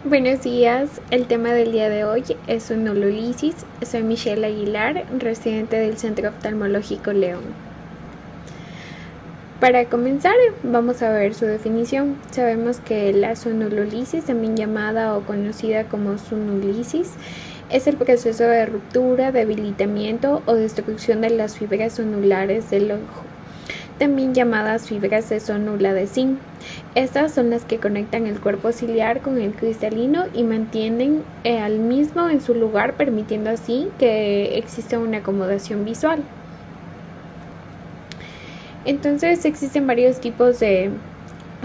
Buenos días, el tema del día de hoy es somnolisis. Soy Michelle Aguilar, residente del Centro Oftalmológico León. Para comenzar, vamos a ver su definición. Sabemos que la somnolisis, también llamada o conocida como somnolisis, es el proceso de ruptura, debilitamiento o destrucción de las fibras sonulares del ojo, también llamadas fibras de sonula de zinc. Estas son las que conectan el cuerpo ciliar con el cristalino y mantienen al mismo en su lugar, permitiendo así que exista una acomodación visual. Entonces existen varios tipos de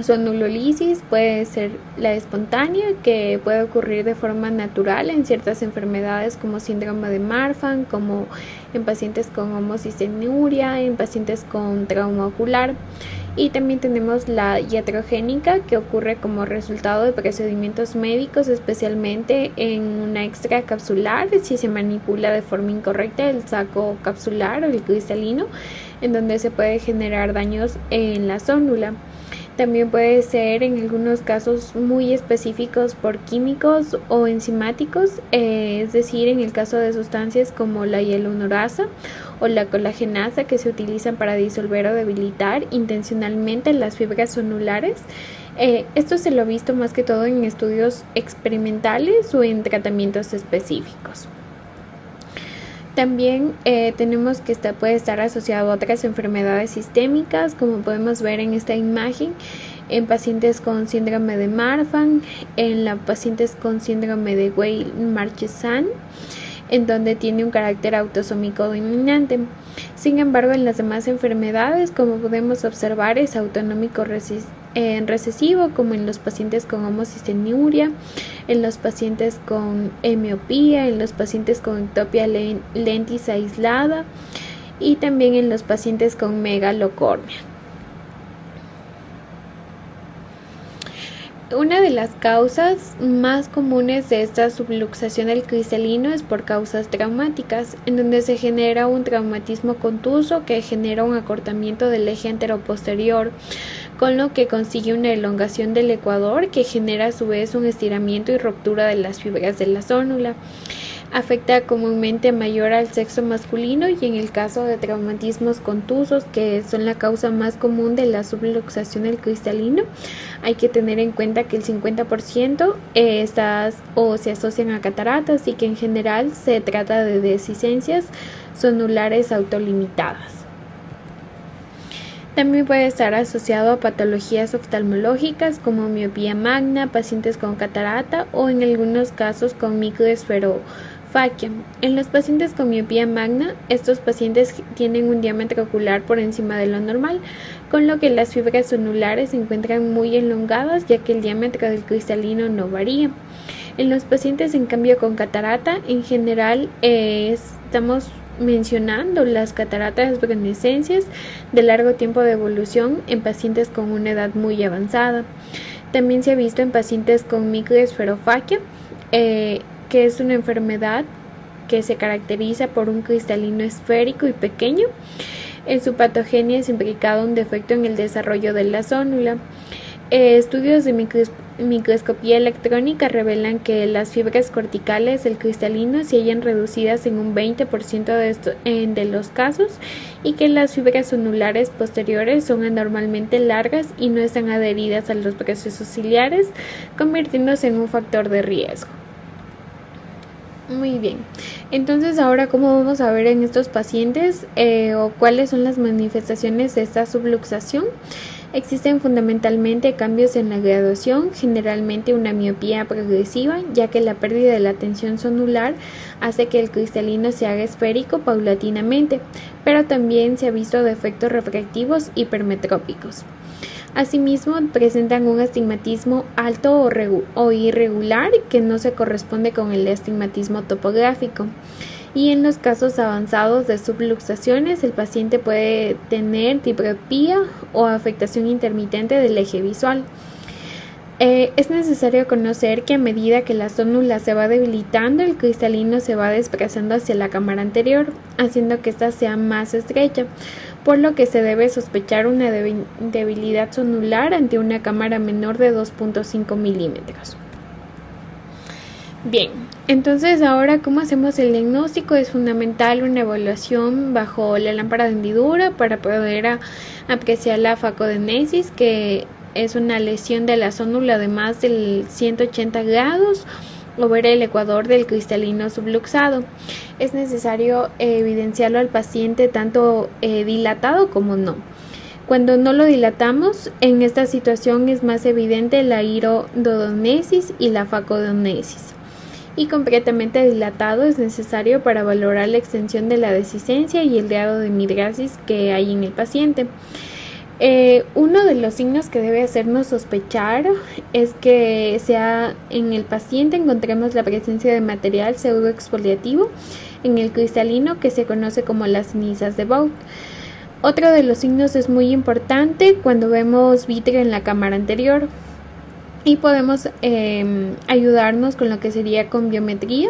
somnolisis. Puede ser la espontánea, que puede ocurrir de forma natural en ciertas enfermedades como síndrome de Marfan, como en pacientes con homocisteínuria, en pacientes con trauma ocular. Y también tenemos la iatrogénica, que ocurre como resultado de procedimientos médicos, especialmente en una extracapsular, si se manipula de forma incorrecta el saco capsular o el cristalino, en donde se puede generar daños en la zónula. También puede ser en algunos casos muy específicos por químicos o enzimáticos, es decir, en el caso de sustancias como la hialuronasa o la colagenasa, que se utilizan para disolver o debilitar intencionalmente las fibras sonulares. Esto se lo ha visto más que todo en estudios experimentales o en tratamientos específicos. También tenemos que puede estar asociado a otras enfermedades sistémicas, como podemos ver en esta imagen, en pacientes con síndrome de Marfan, en los pacientes con síndrome de Weill-Marchesani, en donde tiene un carácter autosómico dominante. Sin embargo, en las demás enfermedades, como podemos observar, es autonómico recesivo, como en los pacientes con homocisteínuria, en los pacientes con miopía, en los pacientes con ectopia lentis aislada y también en los pacientes con megalocornea. Una de las causas más comunes de esta subluxación del cristalino es por causas traumáticas, en donde se genera un traumatismo contuso que genera un acortamiento del eje anteroposterior, con lo que consigue una elongación del ecuador que genera a su vez un estiramiento y ruptura de las fibras de la zónula. Afecta comúnmente mayor al sexo masculino, y en el caso de traumatismos contusos, que son la causa más común de la subluxación del cristalino, hay que tener en cuenta que el 50% se asocian a cataratas, y que en general se trata de deficiencias sonulares autolimitadas. También puede estar asociado a patologías oftalmológicas como miopía magna, pacientes con catarata o en algunos casos con microesferofaquia. En los pacientes con miopía magna, estos pacientes tienen un diámetro ocular por encima de lo normal, con lo que las fibras sonulares se encuentran muy elongadas, ya que el diámetro del cristalino no varía. En los pacientes, en cambio, con catarata, en general estamos mencionando las cataratas brunescencias de largo tiempo de evolución en pacientes con una edad muy avanzada. También se ha visto en pacientes con microesferofaquia, que es una enfermedad que se caracteriza por un cristalino esférico y pequeño. En su patogenia es implicado un defecto en el desarrollo de la zónula. Estudios de microscopía electrónica revelan que las fibras corticales del cristalino se hallan reducidas en un 20% de los casos, y que las fibras sonulares posteriores son anormalmente largas y no están adheridas a los procesos ciliares, convirtiéndose en un factor de riesgo. Muy bien, entonces ahora, ¿cómo vamos a ver en estos pacientes o cuáles son las manifestaciones de esta subluxación? Existen fundamentalmente cambios en la graduación, generalmente una miopía progresiva, ya que la pérdida de la tensión sonular hace que el cristalino se haga esférico paulatinamente, pero también se ha visto defectos refractivos hipermetrópicos. Asimismo, presentan un astigmatismo alto o irregular que no se corresponde con el astigmatismo topográfico. Y en los casos avanzados de subluxaciones, el paciente puede tener diplopía o afectación intermitente del eje visual. Es necesario conocer que a medida que la zónula se va debilitando, el cristalino se va desplazando hacia la cámara anterior, haciendo que ésta sea más estrecha, por lo que se debe sospechar una debilidad sonular ante una cámara menor de 2.5 milímetros. Bien, entonces ahora, ¿cómo hacemos el diagnóstico? Es fundamental una evaluación bajo la lámpara de hendidura para poder apreciar la facodenesis, que es una lesión de la zónula de más del 180 grados, o ver el ecuador del cristalino subluxado. Es necesario evidenciarlo al paciente tanto dilatado como no. Cuando no lo dilatamos, en esta situación es más evidente la iridodonesis y la facodonesis. Y completamente dilatado es necesario para valorar la extensión de la dehiscencia y el grado de midriasis que hay en el paciente. Uno de los signos que debe hacernos sospechar es que en el paciente encontremos la presencia de material pseudoexfoliativo en el cristalino, que se conoce como las cenizas de Bout. Otro de los signos es muy importante cuando vemos vítreo en la cámara anterior. Y podemos ayudarnos con lo que sería con biometría,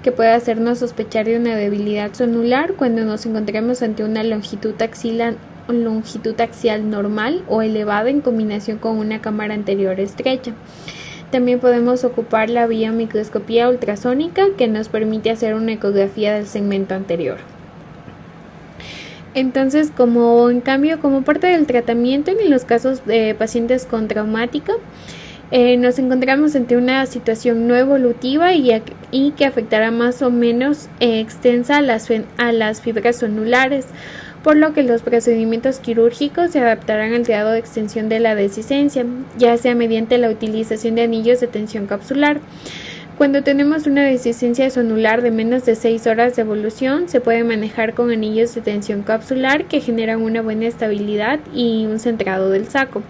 que puede hacernos sospechar de una debilidad zonular cuando nos encontremos ante una longitud axial normal o elevada en combinación con una cámara anterior estrecha. También podemos ocupar la biomicroscopía ultrasónica, que nos permite hacer una ecografía del segmento anterior. Entonces, como parte del tratamiento en los casos de pacientes con traumática, nos encontramos ante una situación no evolutiva y que afectará más o menos extensa a las fibras zonulares, por lo que los procedimientos quirúrgicos se adaptarán al grado de extensión de la dehiscencia, ya sea mediante la utilización de anillos de tensión capsular. Cuando tenemos una dehiscencia zonular de menos de 6 horas de evolución, se puede manejar con anillos de tensión capsular que generan una buena estabilidad y un centrado del saco.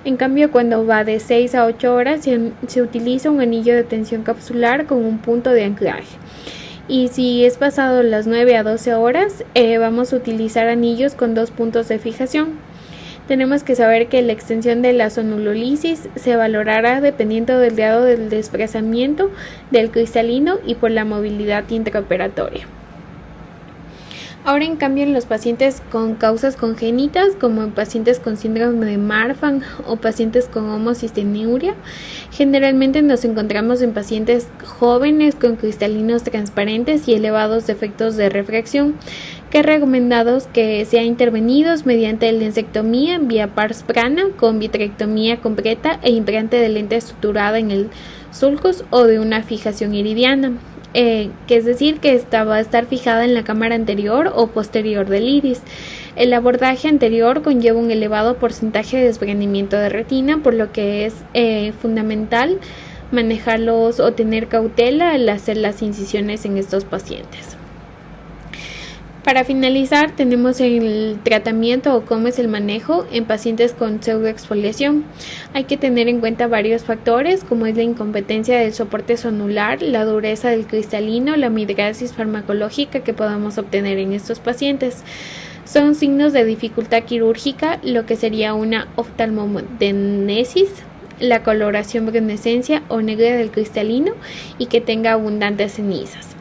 En cambio, cuando va de 6 a 8 horas, se utiliza un anillo de tensión capsular con un punto de anclaje. Y si es pasado las 9 a 12 horas, vamos a utilizar anillos con 2 puntos de fijación. Tenemos que saber que la extensión de la zonulolisis se valorará dependiendo del grado del desplazamiento del cristalino y por la movilidad intraoperatoria. Ahora, en cambio, en los pacientes con causas congénitas, como en pacientes con síndrome de Marfan o pacientes con homocistinuria, generalmente nos encontramos en pacientes jóvenes con cristalinos transparentes y elevados defectos de refracción, que es recomendado que sean intervenidos mediante lensectomía vía pars prana con vitrectomía completa e implante de lente suturada en el sulcus o de una fijación iridiana. Que es decir, que esta va a estar fijada en la cámara anterior o posterior del iris. El abordaje anterior conlleva un elevado porcentaje de desprendimiento de retina, por lo que es fundamental manejarlos o tener cautela al hacer las incisiones en estos pacientes. Para finalizar, tenemos el tratamiento o cómo es el manejo en pacientes con pseudoexfoliación. Hay que tener en cuenta varios factores, como es la incompetencia del soporte zonular, la dureza del cristalino, la midriasis farmacológica que podamos obtener en estos pacientes. Son signos de dificultad quirúrgica, lo que sería una oftalmodenesis, la coloración brunescencia o negra del cristalino y que tenga abundantes cenizas.